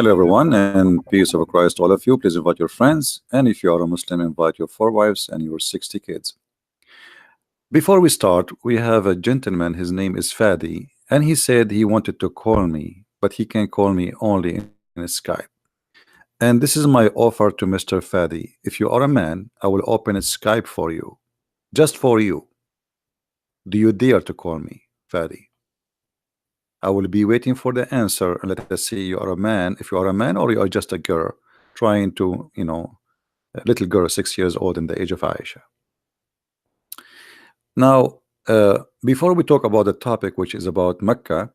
Hello, everyone, and peace of Christ to all of you. Please invite your friends, and if you are a Muslim, invite your 4 wives and your 60 kids. Before we start, we have a gentleman. His name is Fadi, and he said he wanted to call me, but he can call me only in Skype. And this is my offer to Mr. Fadi. If you are a man, I will open a Skype for you, just for you. Do you dare to call me, Fadi? I will be waiting for the answer. And let us see, you are a man. If you are a man, or you are just a girl trying to, a little girl, 6 years old, in the age of Aisha. Now, before we talk about the topic, which is about Mecca,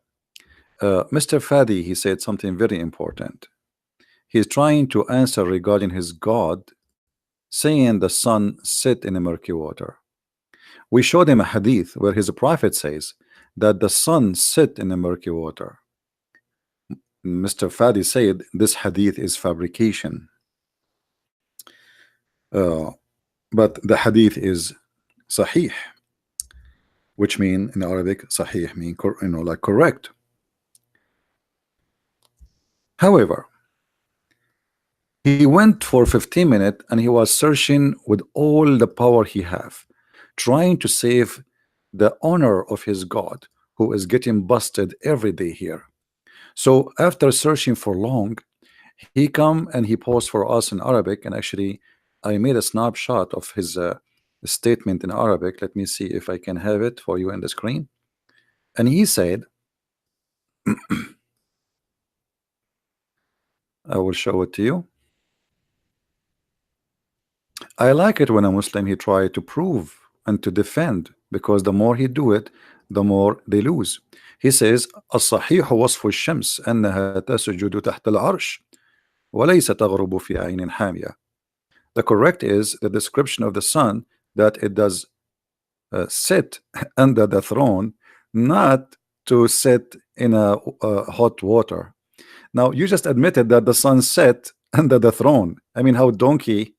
Mr. Fadi, he said something very important. He's trying to answer regarding his God, saying the sun set in a murky water. We showed him a hadith where his prophet says that the sun set in a murky water. Mr. Fadi said this hadith is fabrication. But the hadith is sahih, which mean in Arabic, sahih mean like correct. However, he went for 15 minutes and he was searching with all the power he have, trying to save the honor of his God, who is getting busted every day here. So after searching for long, he come and he posed for us in Arabic, and actually I made a snapshot of his statement in Arabic. Let me see if I can have it for you in the screen. And he said, I will show it to you. I like it when a Muslim he try to prove and to defend, because the more he do it, the more they lose. He says, الصحيح وصف الشمس أنها تسجد تحت العرش وليس تغرب في عين حامية. The correct is the description of the sun, that it does sit under the throne, not to sit in a hot water. Now you just admitted that the sun set under the throne. I mean, how donkey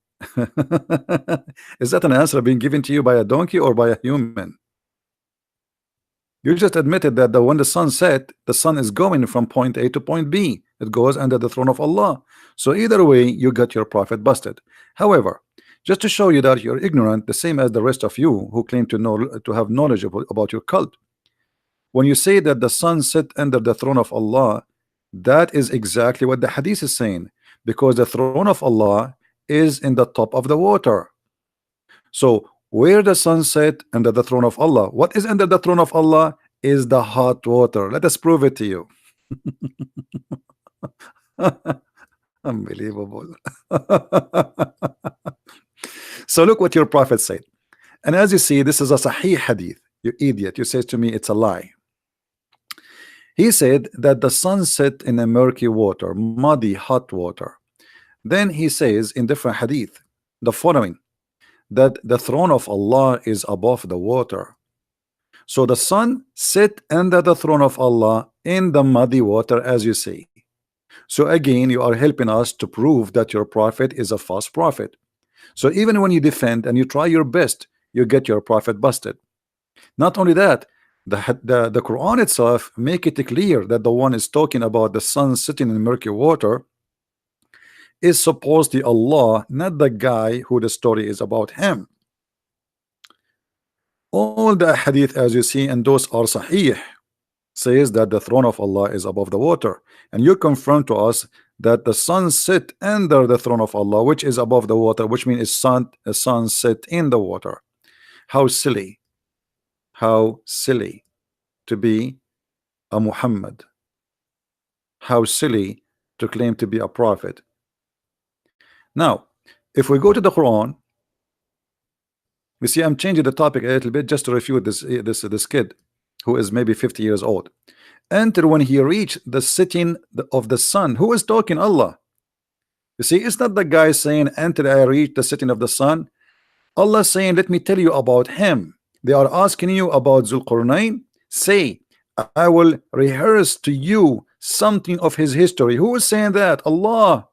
is that an answer being given to you by a donkey or by a human? You just admitted that when the sun set, the sun is going from point A to point B. It goes under the throne of Allah. So either way, you got your prophet busted. However, just to show you that you're ignorant, the same as the rest of you who claim to know, to have knowledge about your cult, when you say that the sun set under the throne of Allah, that is exactly what the hadith is saying, because the throne of Allah is in the top of the water. So where the sun set under the throne of Allah, what is under the throne of Allah is the hot water. Let us prove it to you. Unbelievable. So look what your prophet said. And as you see, this is a sahih hadith. You idiot, you say to me it's a lie. He said that the sun set in a murky water, muddy hot water. Then he says in different hadith the following, that the throne of Allah is above the water. So the sun sit under the throne of Allah in the muddy water, as you say. So again, you are helping us to prove that your prophet is a false prophet. So even when you defend and you try your best, you get your prophet busted. Not only that, the Quran itself make it clear that the one is talking about the sun sitting in murky water is supposedly Allah, not the guy who the story is about him. All the hadith, as you see, and those are sahih, says that the throne of Allah is above the water, and you confirm to us that the sun sit under the throne of Allah, which is above the water, which means a sun sit in the water. How silly to be a Muhammad, how silly to claim to be a prophet. Now if we go to the Quran, you see I'm changing the topic a little bit just to refute this kid who is maybe 50 years old. Enter when he reached the sitting of the sun. Who is talking? Allah. You see, it's not the guy saying enter I reach the sitting of the sun. Allah saying let me tell you about him. They are asking you about Zulqarnain. Say I will rehearse to you something of his history. Who is saying that? Allah.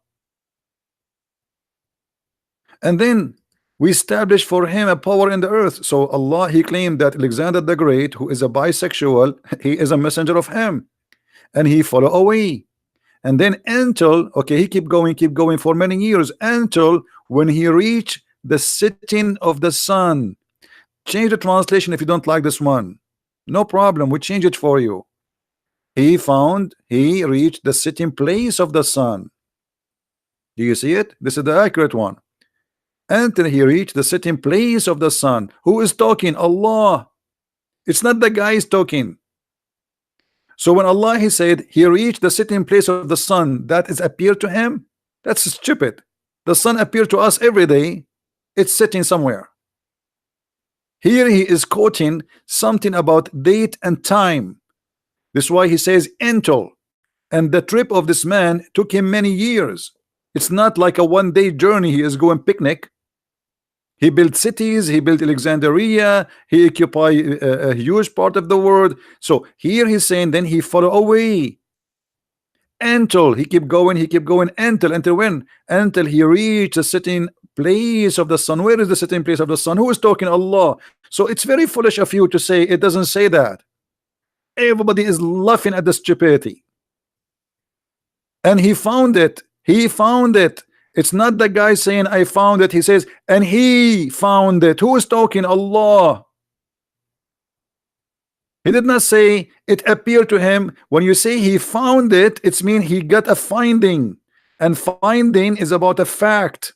And then we established for him a power in the earth. So Allah, he claimed that Alexander the Great, who is a bisexual, he is a messenger of him, and he follow away. And then until, okay, he keep going for many years until when he reached the setting of the sun. Change the translation if you don't like this one. No problem, we change it for you. He reached the sitting place of the sun. Do you see it? This is the accurate one. Until he reached the sitting place of the sun. Who is talking? Allah. It's not the guy is talking. So when Allah he said he reached the sitting place of the sun, that is appeared to him. That's stupid. The sun appeared to us every day. It's sitting somewhere. Here he is quoting something about date and time. This is why he says until. And the trip of this man took him many years. It's not like a one-day journey. He is going picnic. He built cities, he built Alexandria, he occupied a huge part of the world. So here he's saying then he fell away until he keep going until when? Until he reached the sitting place of the sun. Where is the sitting place of the sun? Who is talking? Allah. So it's very foolish of you to say it doesn't say that. Everybody is laughing at the stupidity. And he found it. He found it. It's not the guy saying I found it. He says and he found it. Who is talking? Allah. He did not say it appeared to him. When you say he found it, it's mean he got a finding, and finding is about a fact,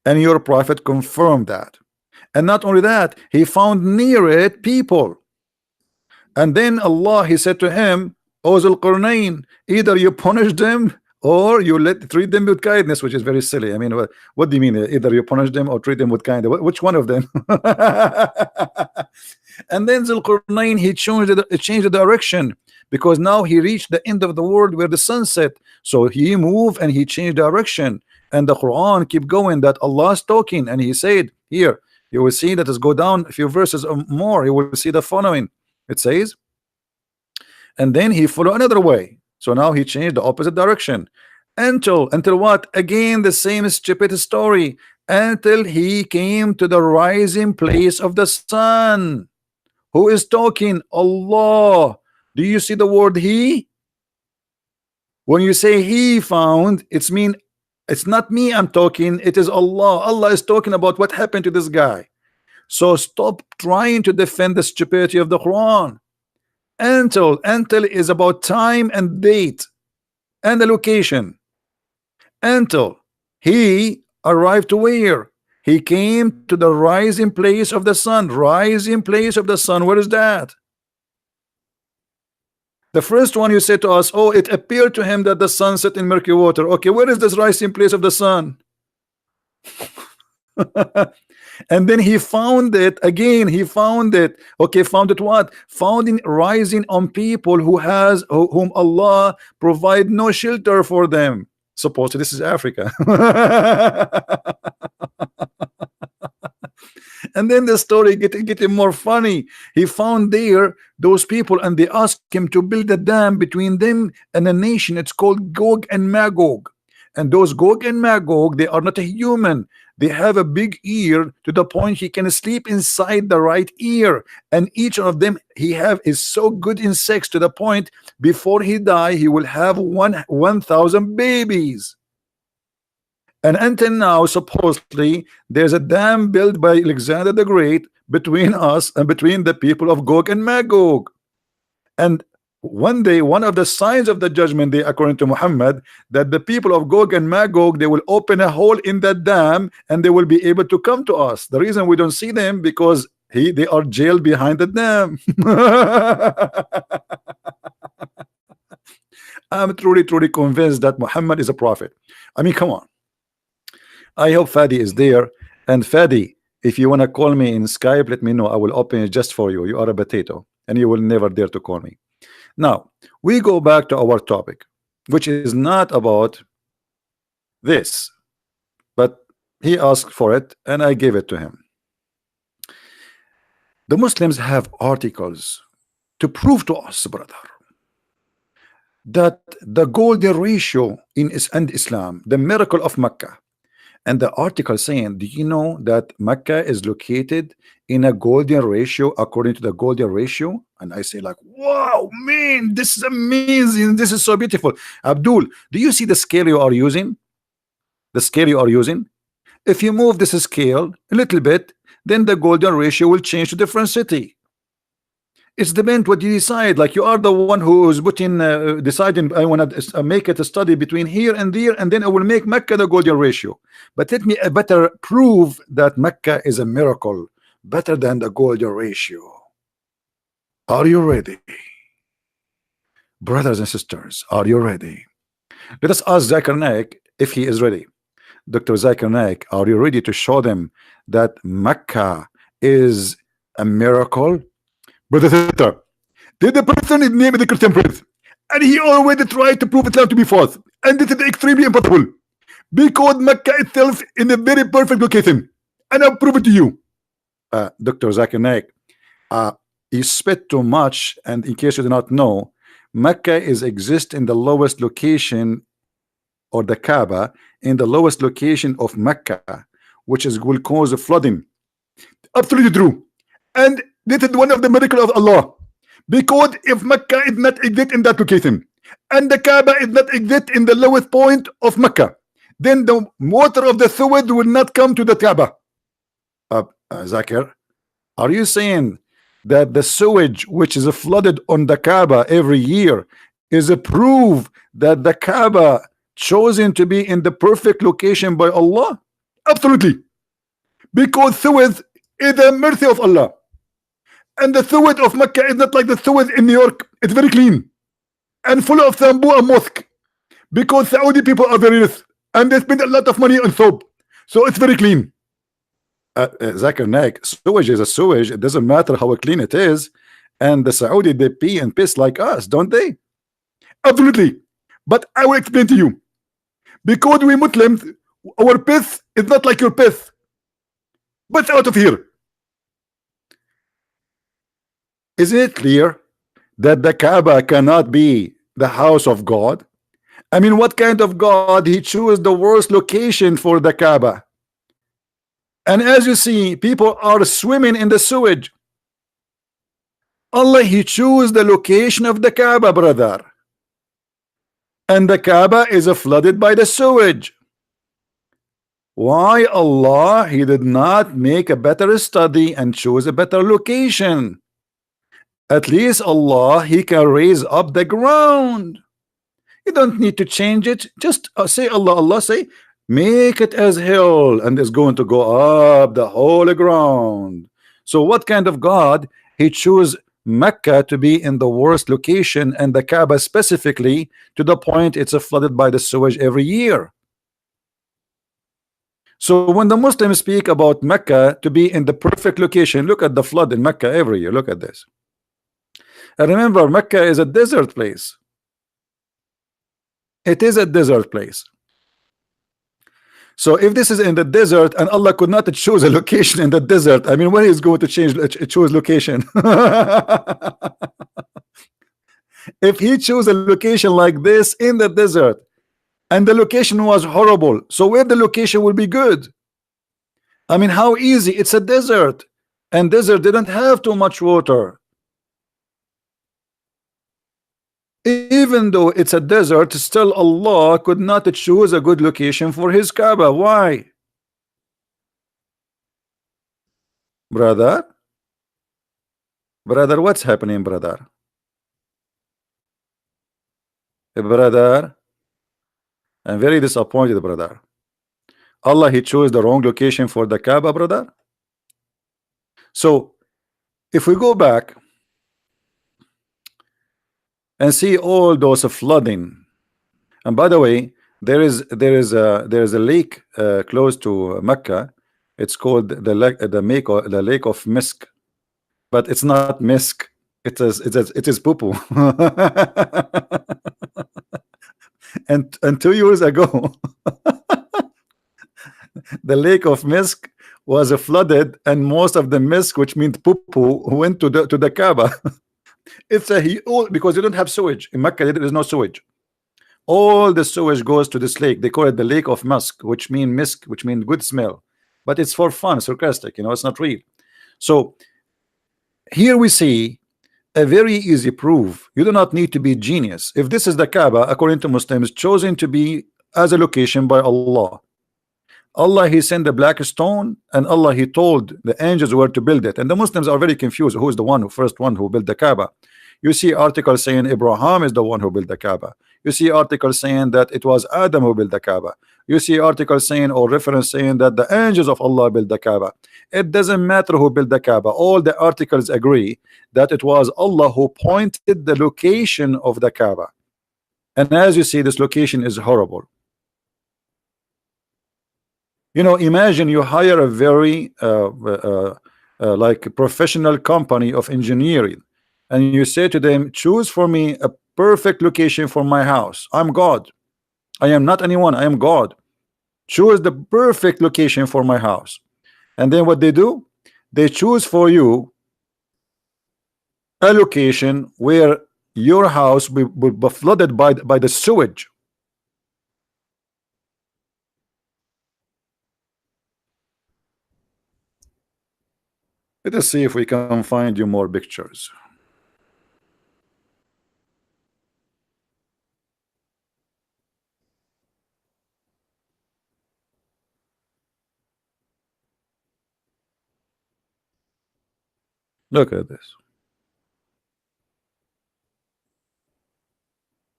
and your prophet confirmed that. And not only that, he found near it people. And then Allah he said to him, O Zul Qarnayn, either you punish them or you treat them with kindness, which is very silly. I mean, what do you mean? Either you punish them or treat them with kindness. Which one of them? And then Zulqarnain he changed the direction, because now he reached the end of the world where the sun set. So he moved and he changed direction. And the Quran keep going that Allah is talking, and he said here, you will see that, let's go down a few verses or more, you will see the following. It says, and then he followed another way. So now he changed the opposite direction until what? Again the same stupid story, until he came to the rising place of the sun. Who is talking? Allah. Do you see the word he? When you say he found, it's mean it's not me I'm talking, it is Allah. Allah is talking about what happened to this guy. So stop trying to defend the stupidity of the Quran. Until is about time and date and the location. Until he arrived to where? He came to the rising place of the sun. Rising place of the sun, where is that? The first one you said to us, oh, it appeared to him that the sun set in murky water. Okay, where is this rising place of the sun? And then he found it again. He found it. Okay, found it what? Found in rising on people whom Allah provide no shelter for them. Suppose this is Africa. And then the story getting more funny. He found there those people, and they asked him to build a dam between them and a nation. It's called Gog and Magog. And those Gog and Magog, they are not a human. They have a big ear to the point he can sleep inside the right ear. And each of them is so good in sex to the point before he die he will have 1,000 babies. And until now, supposedly, there's a dam built by Alexander the Great between us and between the people of Gog and Magog. And one day, one of the signs of the judgment day, according to Muhammad, that the people of Gog and Magog, they will open a hole in that dam and they will be able to come to us. The reason we don't see them, because they are jailed behind the dam. I'm truly convinced that Muhammad is a prophet. I mean, come on. I hope Fadi is there. And Fadi, if you want to call me in Skype, let me know. I will open it just for you. You are a potato, and you will never dare to call me. Now, we go back to our topic, which is not about this, but he asked for it, and I gave it to him. The Muslims have articles to prove to us, brother, that the golden ratio in Islam, the miracle of Mecca, And the article saying, do you know that Mecca is located in a golden ratio according to the golden ratio? And I say like, wow, man, this is amazing. This is so beautiful. Abdul, do you see the scale you are using? The scale you are using? If you move this scale a little bit, then the golden ratio will change to different city. It's depend what you decide. Like you are the one who is putting deciding I want to make it a study between here and there, and then I will make Mecca the golden ratio. But let me better prove that Mecca is a miracle better than the golden ratio. Are you ready? Brothers and sisters, are you ready? Let us ask Zakir Naik if he is ready. Dr. Zakir Naik, are you ready to show them that Mecca is a miracle? Brother sister, did the person is named the Christian Prince, and he already tried to prove Islam to be false, and this is extremely impossible because Mecca itself in a very perfect location, and I'll prove it to you. Dr. Zakir Naik, you spit too much, and in case you do not know, Mecca is exist in the lowest location, or the Kaaba in the lowest location of Mecca, which is will cause a flooding. Absolutely true. And this is one of the miracles of Allah, because if Mecca is not exist in that location and the Kaaba is not exist in the lowest point of Mecca, then the water of the sewage will not come to the Kaaba. Zakir, are you saying that the sewage which is flooded on the Kaaba every year is a proof that the Kaaba chosen to be in the perfect location by Allah? Absolutely, because sewage is a mercy of Allah, and the sewage of Mecca is not like the sewage in New York. It's very clean and full of bamboo and mosque, because Saudi people are very rich and they spend a lot of money on soap, so it's very clean. Zakir Naik, sewage is a sewage. It doesn't matter how clean it is, and the Saudi, they pee and piss like us, don't they? Absolutely. But I will explain to you, because we Muslims, our piss is not like your piss, but out of here. Isn't it clear that the Kaaba cannot be the house of God? I mean, what kind of God he chose the worst location for the Kaaba? And as you see, people are swimming in the sewage. Allah, he chose the location of the Kaaba, brother, and the Kaaba is flooded by the sewage. Why Allah he did not make a better study and choose a better location? At least Allah he can raise up the ground. You don't need to change it. Just say Allah, say make it as hill, and it's going to go up the whole ground. So what kind of God he choose Mecca to be in the worst location and the Kaaba specifically to the point it's flooded by the sewage every year? So when the Muslims speak about Mecca to be in the perfect location, look at the flood in Mecca every year. Look at this. And remember, Mecca is a desert place. It is a desert place. So if this is in the desert and Allah could not choose a location in the desert, I mean, where is going to choose location? If he chose a location like this in the desert and the location was horrible, so where the location will be good? I mean, how easy? It's a desert, and desert didn't have too much water. Even though it's a desert, still Allah could not choose a good location for his Kaaba. Why? Brother, what's happening, brother? Brother, I'm very disappointed, brother. Allah he chose the wrong location for the Kaaba, brother. So if we go back and see all those flooding, and by the way, there is a lake close to Mecca. It's called the lake of Misk, but it's not Misk. It is poo poo. and 2 years ago, the lake of Misk was flooded, and most of the Misk, which means poo poo, went to the Kaaba. It's because you don't have sewage in Mecca. There is no sewage. All the sewage goes to this lake. They call it the lake of musk, which mean misk, which mean good smell, but it's for fun, sarcastic, it's not real. So here we see a very easy proof. You do not need to be genius. If this is the Kaaba, according to Muslims, chosen to be as a location by Allah. Allah, he sent the black stone, and Allah, he told the angels where to build it. And the Muslims are very confused. Who is the one who first one who built the Kaaba? You see articles saying Abraham is the one who built the Kaaba. You see articles saying that it was Adam who built the Kaaba. You see articles saying or reference saying that the angels of Allah built the Kaaba. It doesn't matter who built the Kaaba. All the articles agree that it was Allah who pointed the location of the Kaaba. And as you see, this location is horrible. Imagine you hire a very like professional company of engineering, and you say to them, choose for me a perfect location for my house. I'm God. I am not anyone. I am God. Choose the perfect location for my house. And then what they do, they choose for you a location where your house will be flooded by the sewage. Let us see if we can find you more pictures. Look at this.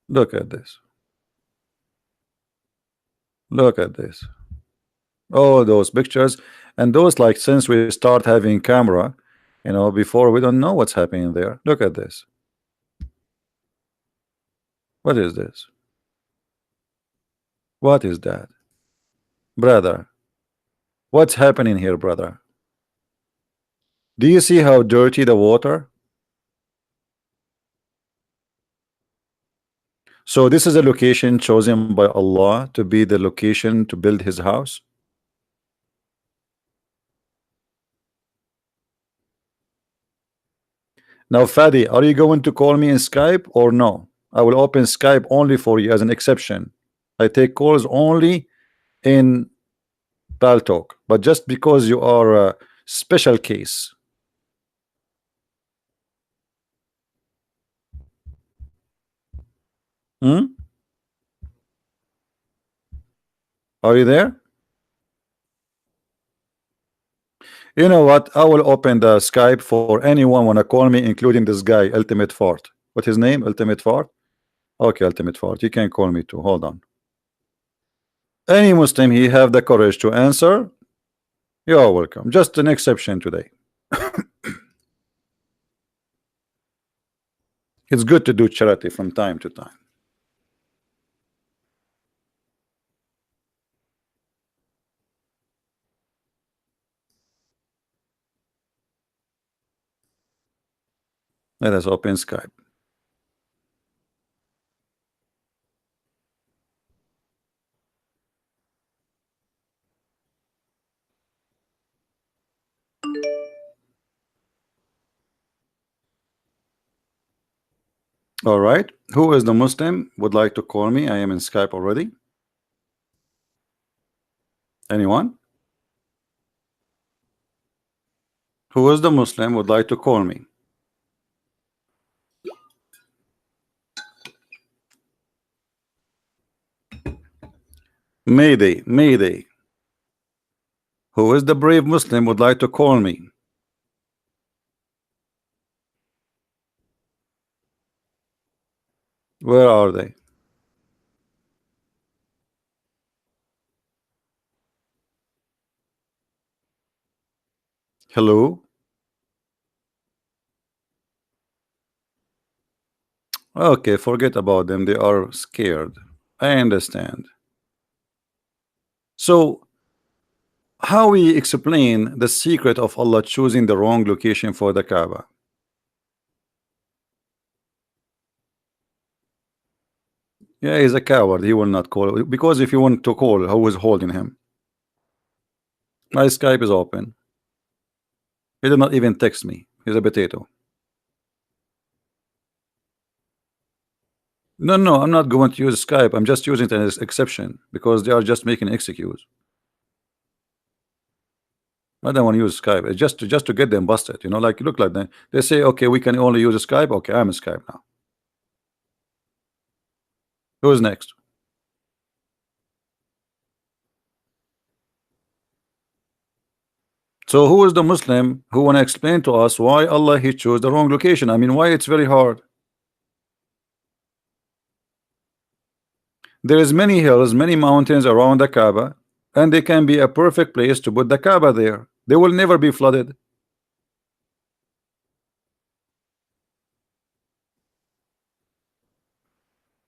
Look at this. Look at this. All those pictures, and those, like, since we start having camera, before, we don't know what's happening there. Look at this. What is this? What is that? Brother, what's happening here, brother? Do you see how dirty the water? So this is a location chosen by Allah to be the location to build his house. Now, Fadi, are you going to call me in Skype or no? I will open Skype only for you as an exception. I take calls only in paltalk, but just because you are a special case. Are you there? You know what? I will open the Skype for anyone wanna call me, including this guy, Ultimate Fort. What's his name? Ultimate Fort? Okay, Ultimate Fort. You can call me too. Hold on. Any Muslim, he have the courage to answer. You're welcome. Just an exception today. It's good to do charity from time to time. Let us open Skype. All right. Who is the Muslim would like to call me? I am in Skype already. Anyone? Who is the Muslim would like to call me? Mayday, Mayday. Who is the brave Muslim would like to call me? Where are they? Hello? Okay, forget about them. They are scared. I understand. So, how we explain the secret of Allah choosing the wrong location for the Kaaba? Yeah, he's a coward. He will not call. Because if you want to call, who is holding him? My Skype is open. He did not even text me. He's a potato. No, no, I'm not going to use Skype. I'm just using it as exception because they are just making excuse. I don't want to use Skype. It's just to get them busted. You know, like look like they say, okay, we can only use Skype. Okay, I'm a Skype now. Who's next? So who is the Muslim who want to explain to us why Allah he chose the wrong location? I mean, why it's very hard? There is many hills, many mountains around the Kaaba, and they can be a perfect place to put the Kaaba there. They will never be flooded.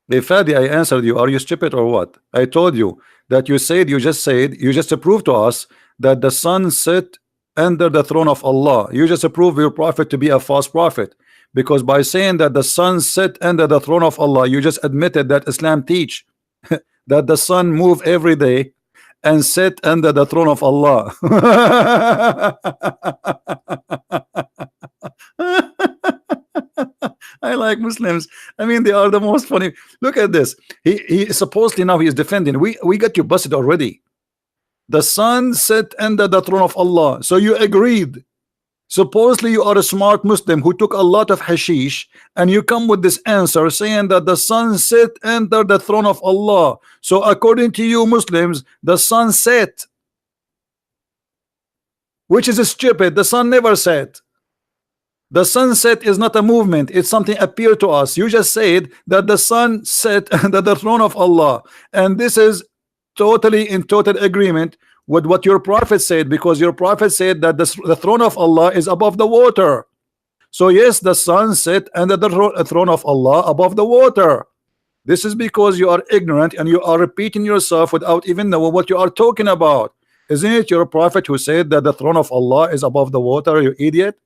Hey Fadi, I answered you. Are you stupid or what? I told you that you just proved to us that the sun sit under the throne of Allah. You just proved your prophet to be a false prophet because by saying that the sun sit under the throne of Allah, you just admitted that Islam teach that the sun move every day and sit under the throne of Allah. I like Muslims. I mean, they are the most funny. Look at this. He supposedly now he is defending. We got you busted already. The sun set under the throne of Allah. So you agreed. Supposedly you are a smart Muslim who took a lot of hashish, and you come with this answer saying that the sun set under the throne of Allah. So according to you Muslims, the sun set, which is stupid. The sun never set. The sunset is not a movement, it's something appear to us. You just said that the sun set under the throne of Allah, and this is totally in total agreement with what your prophet said, because your prophet said that the throne of Allah is above the water. So yes, the sun set under the throne of Allah above the water. This is because you are ignorant and you are repeating yourself without even knowing what you are talking about. Isn't it your prophet who said that the throne of Allah is above the water, you idiot?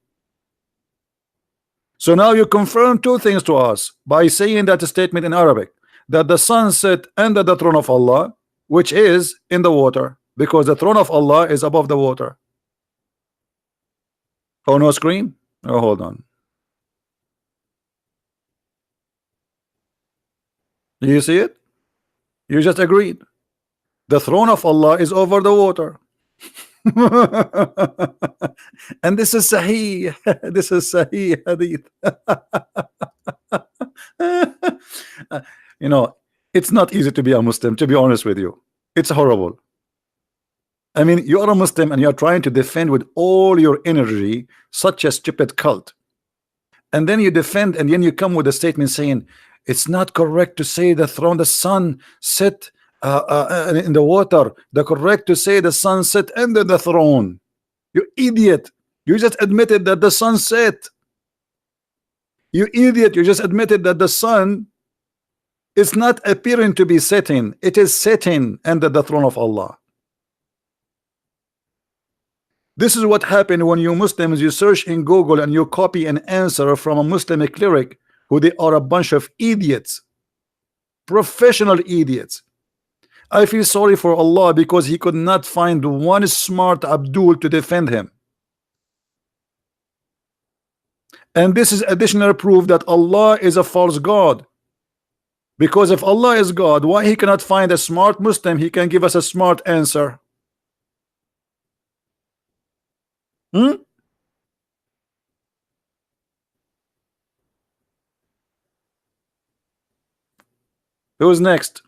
So now you confirm two things to us by saying that statement in Arabic, that the sun set under the throne of Allah, which is in the water, because the throne of Allah is above the water. Oh, no screen? Oh, hold on. Do you see it? You just agreed. The throne of Allah is over the water. And this is Sahih. This is Sahih Hadith. You know, it's not easy to be a Muslim, to be honest with you. It's horrible. I mean, you are a Muslim and you are trying to defend with all your energy such a stupid cult. And then you defend, and then you come with a statement saying it's not correct to say the throne, the sun set in the water. The correct to say the sun set under the throne. You idiot. You just admitted that the sun set. You idiot. You just admitted that the sun is not appearing to be setting. It is setting under the throne of Allah. This is what happened when you Muslims, you search in Google and you copy an answer from a Muslim cleric who they are a bunch of idiots, professional idiots. I feel sorry for Allah because he could not find one smart Abdul to defend him. And this is additional proof that Allah is a false God. Because if Allah is God, why he cannot find a smart Muslim he can give us a smart answer? Who's next?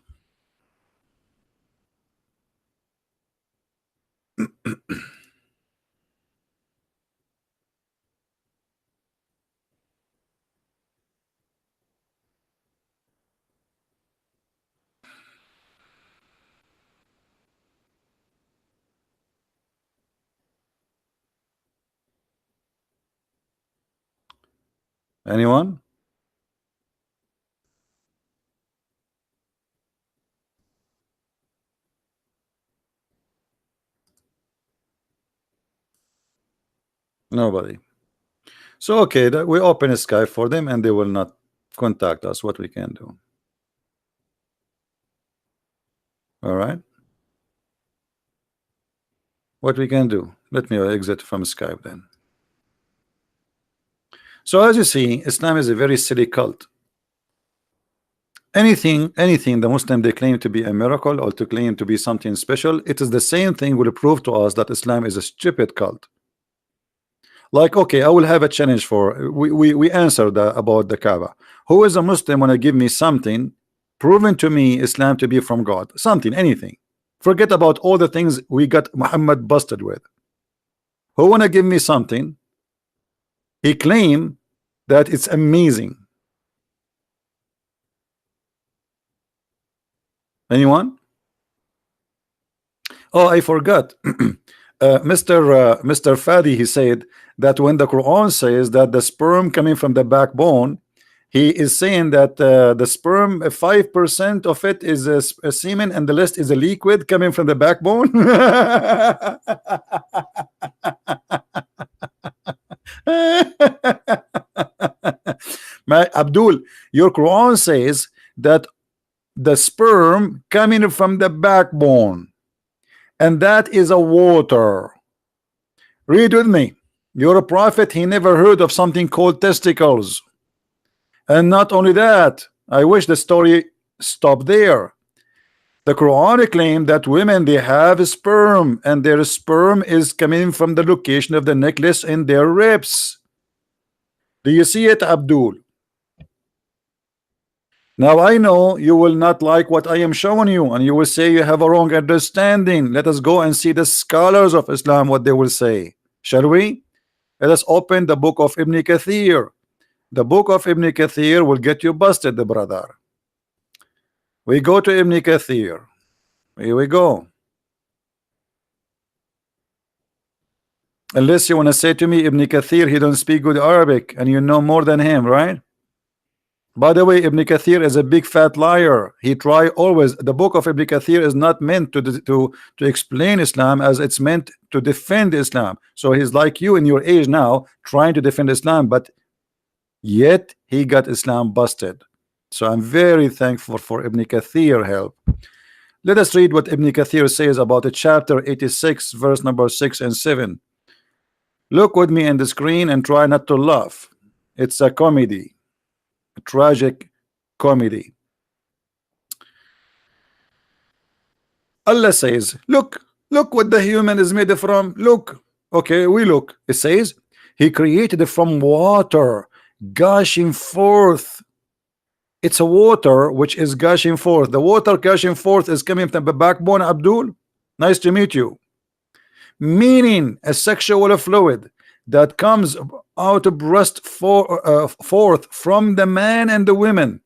Anyone? Nobody. So okay, that we open Skype for them and they will not contact us. What we can do? All right. What we can do? Let me exit from Skype then. So as you see, Islam is a very silly cult. anything the Muslim they claim to be a miracle or to claim to be something special, it is the same thing will prove to us that Islam is a stupid cult. Like, okay, I will have a challenge for we answered about the Kaaba. Who is a Muslim when I give me something proven to me Islam to be from God, something, anything, forget about all the things we got Muhammad busted with. Who wanna give me something he claim that it's amazing? Anyone? Oh, I forgot. Mr. Fadi, he said that when the Quran says that the sperm coming from the backbone, he is saying that the sperm, 5% of it is a semen and the rest is a liquid coming from the backbone. My Abdul, your Quran says that the sperm coming from the backbone, and that is a water. Read with me. Your prophet, he never heard of something called testicles. And not only that, I wish the story stopped there. The Quran claimed that women, they have sperm, and their sperm is coming from the location of the necklace in their ribs. Do you see it, Abdul? Now I know you will not like what I am showing you, and you will say you have a wrong understanding. Let us go and see the scholars of Islam, what they will say. Shall we? Let us open the book of Ibn Kathir. The book of Ibn Kathir will get you busted, the brother. We go to Ibn Kathir. Here we go. Unless you want to say to me, Ibn Kathir, he don't speak good Arabic, and you know more than him, right? By the way, Ibn Kathir is a big fat liar. He try always. The book of Ibn Kathir is not meant to explain Islam, as it's meant to defend Islam. So he's like you in your age now, trying to defend Islam, but yet he got Islam busted. So I'm very thankful for Ibn Kathir help. Let us read what Ibn Kathir says about the chapter 86, verse number 6 and 7. Look with me in the screen and try not to laugh. It's a comedy. Tragic comedy. Allah says, look what the human is made from. Look. Okay, we look. It says he created it from water gushing forth. It's a water which is gushing forth. The water gushing forth is coming from the backbone. Abdul, nice to meet you. Meaning a sexual fluid that comes out of breast forth from the man and the women.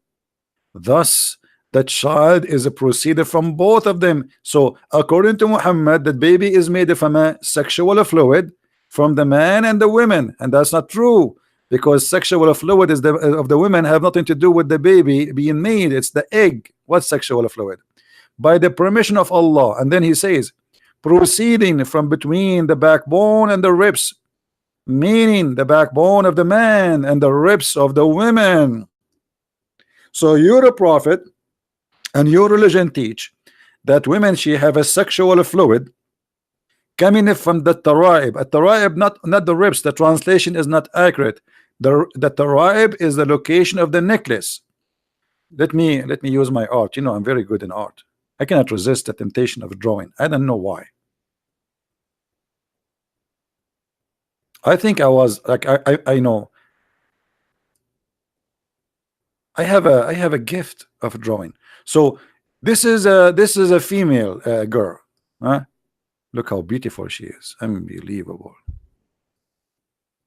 Thus the child is proceeded from both of them. So according to Muhammad, the baby is made from a sexual fluid from the man and the women, and that's not true, because sexual fluid is of the women have nothing to do with the baby being made. It's the egg. What sexual fluid? By the permission of Allah. And then he says, proceeding from between the backbone and the ribs, meaning the backbone of the man and the ribs of the women. So you're a prophet and your religion teach that women, she have a sexual fluid coming from the taraib. A taraib, not the ribs. The translation is not accurate. The taraib is the location of the necklace. Let me use my art. You know, I'm very good in art. I cannot resist the temptation of drawing. I don't know why. I think I was like I know I have a gift of drawing. So this is a female girl, huh? Look how beautiful she is, unbelievable.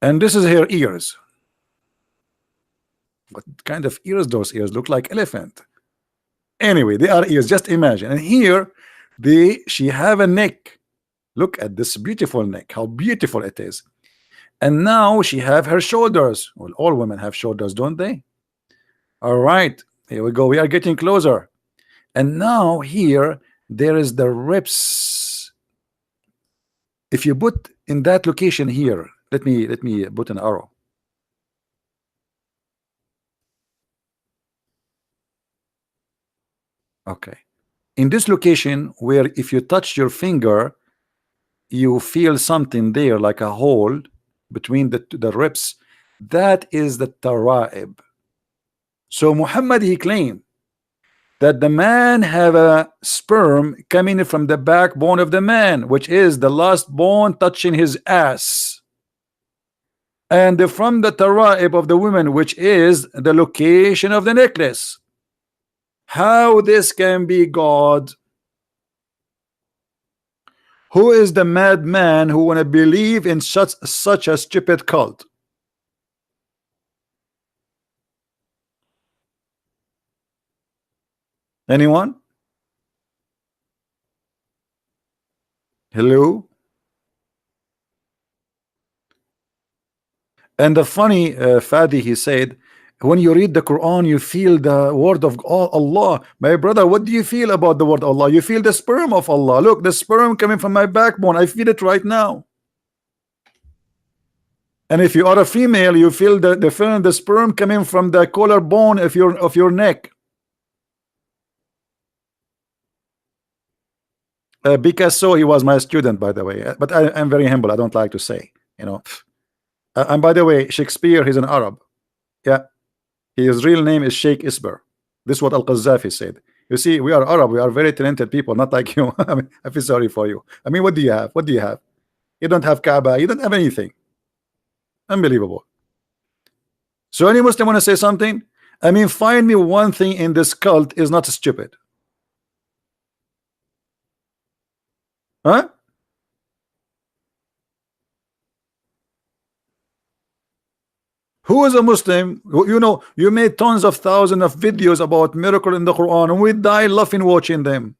And this is her ears. What kind of ears? Those ears look like elephant. Anyway, they are ears, just imagine. And here she have a neck. Look at this beautiful neck, how beautiful it is. And now she have her shoulders. Well, all women have shoulders, don't they? All right, here we go. We are getting closer. And now here there is the ribs. If you put in that location here, let me put an arrow. Okay. In this location where if you touch your finger, you feel something there like a hole between the ribs. That is the taraib. So Muhammad, he claimed that the man have a sperm coming from the backbone of the man, which is the last bone touching his ass, and from the taraib of the woman, which is the location of the necklace. How this can be God? Who is the madman who wanna believe in such a stupid cult? Anyone? Hello? And the funny Fadi, he said, when you read the Quran, you feel the word of Allah. My brother, what do you feel about the word Allah? You feel the sperm of Allah. Look, the sperm coming from my backbone. I feel it right now. And if you are a female, you feel the sperm coming from the collarbone of your neck. Picasso, he was my student, by the way. But I'm very humble. I don't like to say, you know. And by the way, Shakespeare, he's an Arab. Yeah, his real name is Sheikh Isber. This is what Al-Qaddafi said. You see, we are Arab. We are very talented people, not like you. I mean, I feel sorry for you. I mean, what do you have? What do you have? You don't have Kaaba. You don't have anything. Unbelievable. So any Muslim want to say something? I mean, find me one thing in this cult is not stupid. Huh? Who is a Muslim? You know, you made tons of thousands of videos about miracle in the Quran, and we die laughing watching them.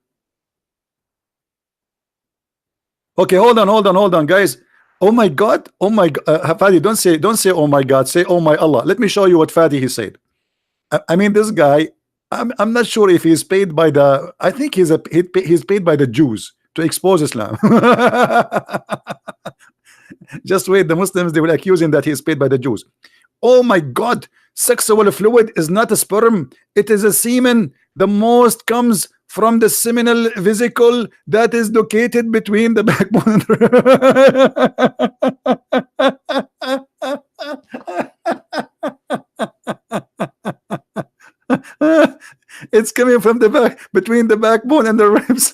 Okay, hold on, guys. Oh my God, oh my God, Fadi, don't say oh my God, say oh my Allah. Let me show you what Fadi he said. I mean, this guy, I'm not sure if he's paid by the. I think he's paid by the Jews to expose Islam. Just wait, the Muslims, they will accuse him that he is paid by the Jews. Oh my God, sexual fluid is not a sperm, it is a semen. The most comes from the seminal vesicle that is located between the backbone and it's coming from the back, between the backbone and the ribs.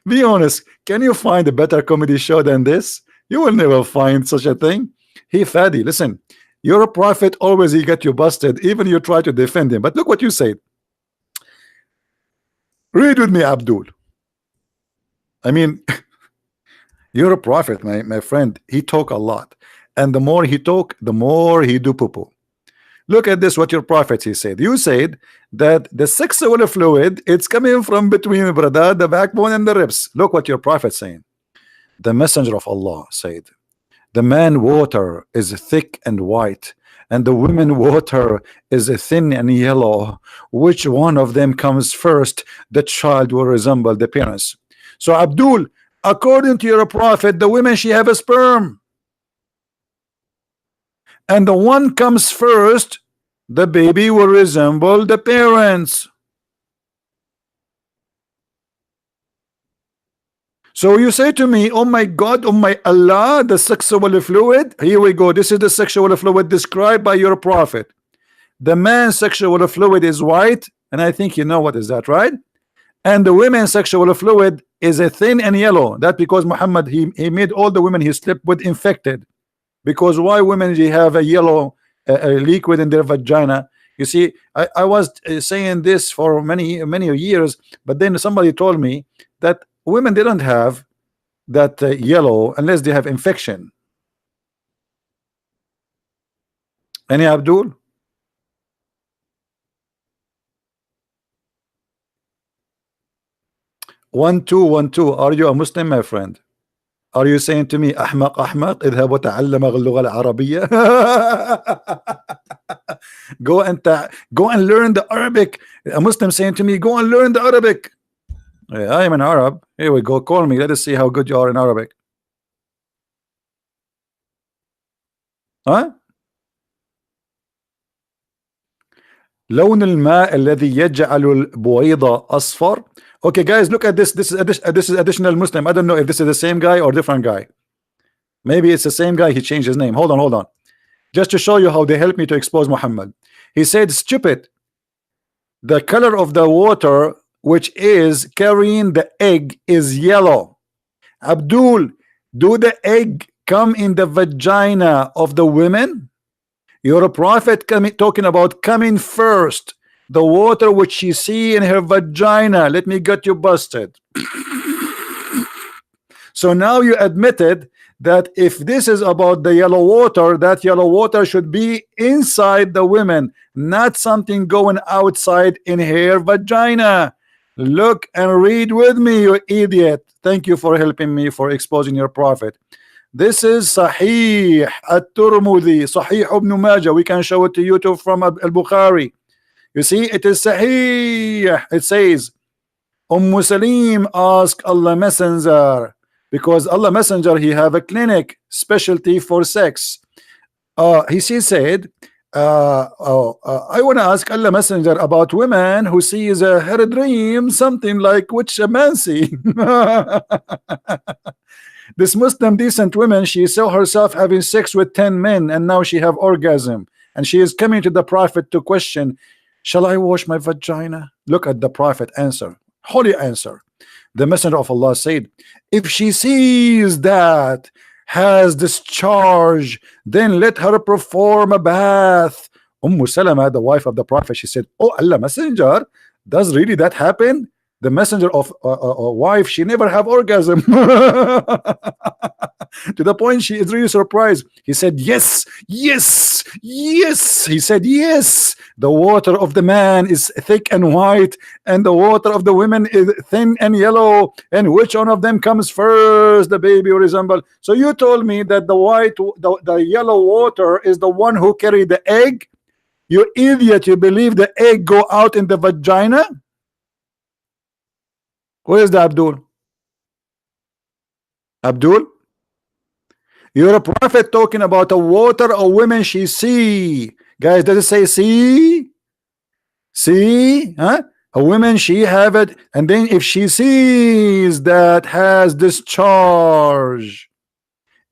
Be honest, can you find a better comedy show than this? You will never find such a thing. Hey Fadi, listen, you're a prophet, always he get you busted, even you try to defend him. But look what you said. Read with me, Abdul. I mean, you're a prophet, my friend. He talk a lot, and the more he talk, the more he do poo-poo. Look at this, what your prophet he said. You said that the sexual fluid, it's coming from between, brother, the backbone and the ribs. Look what your prophet saying. The messenger of Allah said, the man water is thick and white, and the women water is thin and yellow. Which one of them comes first? The child will resemble the parents. So Abdul, according to your prophet, the women, she have a sperm, and the one comes first, the baby will resemble the parents. So you say to me, oh my God, oh my Allah, the sexual fluid, here we go, this is the sexual fluid described by your prophet. The man's sexual fluid is white, and I think you know what is that, right? And the women's sexual fluid is a thin and yellow. That because Muhammad, he made all the women he slept with infected. Because why women they have a yellow liquid in their vagina? You see, I was saying this for many years, but then somebody told me that women, they don't have that yellow unless they have infection. Any Abdul? One two. Are you a Muslim, my friend? Are you saying to me, أحمق اذهب وتعلم اللغة العربية? Go and learn the Arabic. A Muslim saying to me, go and learn the Arabic. I am an Arab. Here we go. Call me. Let us see how good you are in Arabic. Huh? لون الماء الذي يجعل البويض أصفر. Okay, guys, look at this. This is additional Muslim. I don't know if this is the same guy or different guy. Maybe it's the same guy. He changed his name. Hold on. just to show you how they help me to expose Muhammad. He said, stupid, the color of the water which is carrying the egg is yellow. Abdul, do the egg come in the vagina of the women? You're a prophet coming, talking about coming first. The water which she see in her vagina. Let me get you busted. So now you admitted that if this is about the yellow water, that yellow water should be inside the women, not something going outside in her vagina. Look and read with me, you idiot. Thank you for helping me, for exposing your prophet. This is Sahih at-Tirmidhi, Sahih ibn Majah. We can show it to you too from al-Bukhari. You see, it is Sahih. It says, Salim asked Allah Messenger, because Allah Messenger, he have a clinic specialty for sex. He said, I want to ask Allah Messenger about women who sees her dream something like which a man see. This Muslim decent woman, she saw herself having sex with 10 men and now she have orgasm, and she is coming to the Prophet to question, shall I wash my vagina? Look at the Prophet answer, holy answer. The Messenger of Allah said, if she sees that has discharge, then let her perform a bath. Salama, the wife of the Prophet, she said, oh Allah Messenger, does really that happen? The Messenger of wife, she never have orgasm. To the point she is really surprised. He said, yes, yes, yes. He said, yes, the water of the man is thick and white, and the water of the women is thin and yellow, and which one of them comes first? The baby will resemble. So you told me that the yellow water is the one who carried the egg? You idiot, you believe the egg go out in the vagina? Where is the Abdul? Abdul? You're a prophet talking about the water of women she see. Guys, does it say see? See? Huh? A woman she have it, and then if she sees that has discharge,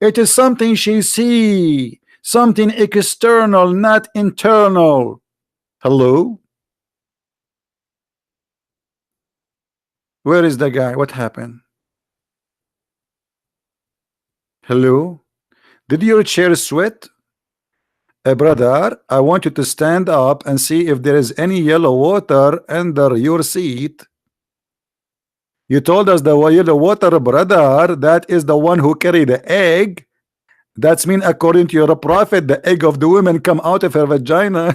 it is something she see, something external, not internal. Hello? Where is the guy? What happened? Hello? Did your chair sweat? Brother, I want you to stand up and see if there is any yellow water under your seat. You told us the yellow water, brother, that is the one who carried the egg. That's mean according to your prophet, the egg of the woman come out of her vagina.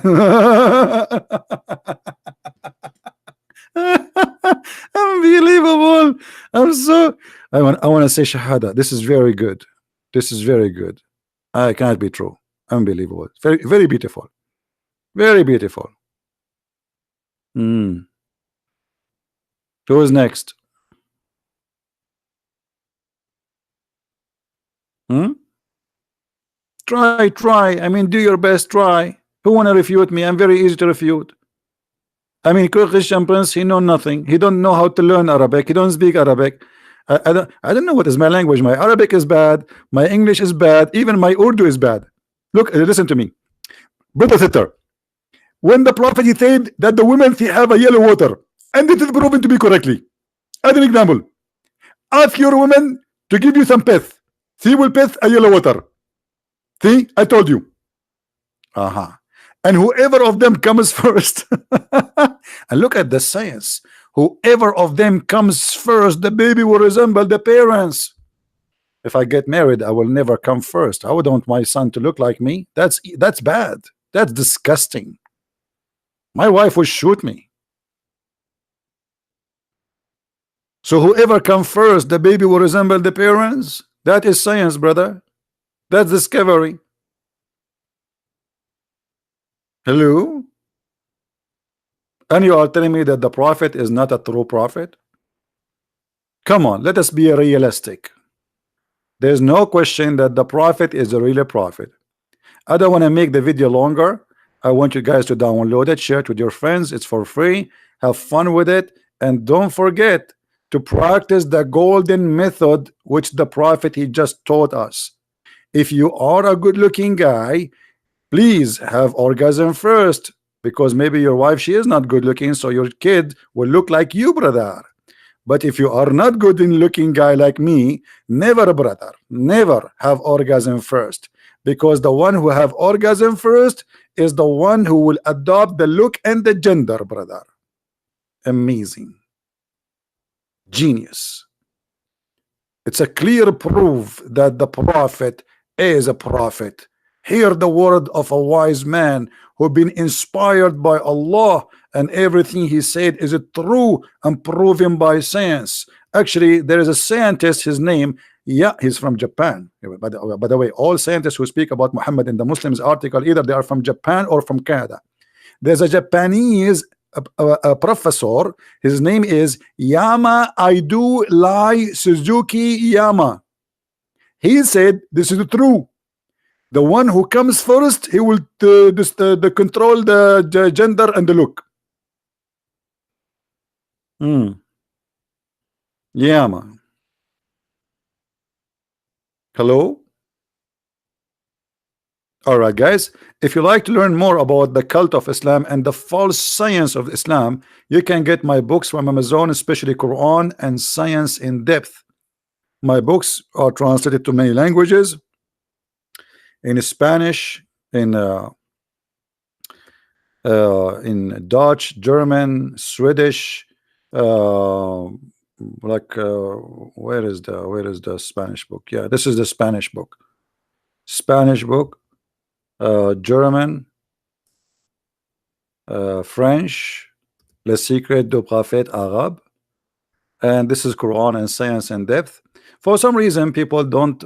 Unbelievable. I want to say shahada. This is very good. This is very good. I cannot be true. Unbelievable. Very, very beautiful. Very beautiful. Who is next? Try. I mean, do your best. Try. Who want to refute me? I'm very easy to refute. I mean, Christian Prince, he know nothing. He don't know how to learn Arabic. He don't speak Arabic. I don't know what is my language. My Arabic is bad. My English is bad. Even my Urdu is bad. Look, listen to me, brother sister. When the Prophet he said that the women have a yellow water, and it is proven to be correctly. As an example, ask your woman to give you some piss. She will piss a yellow water. See, I told you. And whoever of them comes first, and look at the science. Whoever of them comes first, the baby will resemble the parents. If I get married, I will never come first. I would want my son to look like me. That's bad. That's disgusting. My wife would shoot me. So whoever comes first, the baby will resemble the parents. That is science, brother. That's discovery. Hello? And you are telling me that the prophet is not a true prophet? Come on, let us be realistic. There's no question that the prophet is a real prophet. I don't want to make the video longer. I want you guys to download it, share it with your friends. It's for free. Have fun with it, and don't forget to practice the golden method which the prophet he just taught us. If you are a good-looking guy, Please have orgasm first, because maybe your wife, she is not good looking, so your kid will look like you, brother. But if you are not good in looking guy like me, never, brother, never have orgasm first, because the one who have orgasm first is the one who will adopt the look and the gender, brother. Amazing. Genius. It's a clear proof that the prophet is a prophet. Hear the word of a wise man who been inspired by Allah, and everything he said is true and proven by science. Actually, there is a scientist, his name, yeah, he's from Japan. By the way, all scientists who speak about Muhammad in the Muslims article, either they are from Japan or from Canada. There's a Japanese professor. His name is Yama Aidu Lai Suzuki Yama. He said this is true. The one who comes first, he will control the gender and the look. Yama. Hello. Alright guys, if you like to learn more about the cult of Islam and the false science of Islam, you can get my books from Amazon, especially Quran and Science in Depth. My books are translated to many languages, in Spanish, in Dutch, German, Swedish, where is the Spanish book? Yeah, this is the Spanish book. German, French, Le Secret du Prophète Arabe, and this is Quran and Science in Depth. For some reason, people don't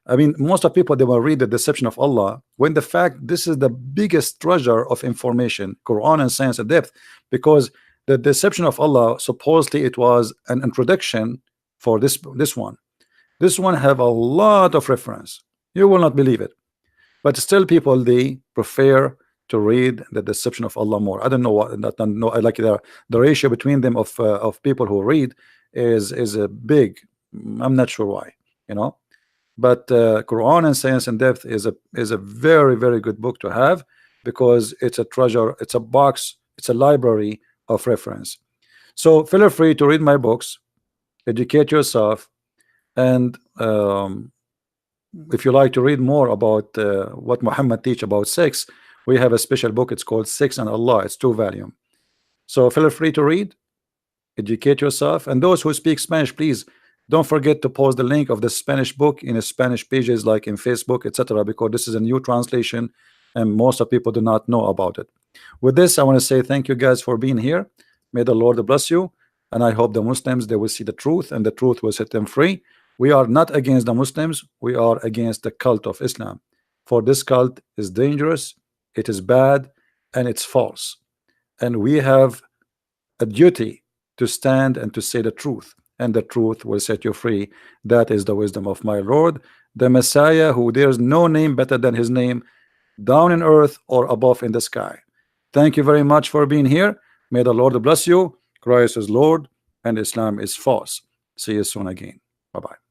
I mean, most of people, they will read the Deception of Allah, when the fact this is the biggest treasure of information, Quran and Science in Depth, because the Deception of Allah, supposedly it was an introduction for this one. This one have a lot of reference. You will not believe it. But still, people, they prefer to read the Deception of Allah more. I don't know what. No, I like the ratio between them of people who read is a big. I'm not sure why, you know. But Quran and Science in Depth is a very, very good book to have, because it's a treasure. It's a box. It's a library of reference. So feel free to read my books, educate yourself, and if you like to read more about what Muhammad teach about sex, we have a special book. It's called Sex and Allah. It's 2 volumes. So feel free to read, educate yourself, and those who speak Spanish, please don't forget to post the link of the Spanish book in the Spanish pages, like in Facebook, etc., because this is a new translation and most of people do not know about it. With this, I want to say thank you guys for being here. May the Lord bless you, and I hope the Muslims, they will see the truth, and the truth will set them free. We are not against the Muslims, we are against the cult of Islam. For this cult is dangerous, it is bad, and it's false. And we have a duty to stand and to say the truth, and the truth will set you free. That is the wisdom of my Lord, the Messiah, who there is no name better than his name, down in earth or above in the sky. Thank you very much for being here. May the Lord bless you. Christ is Lord and Islam is false. See you soon again. Bye-bye.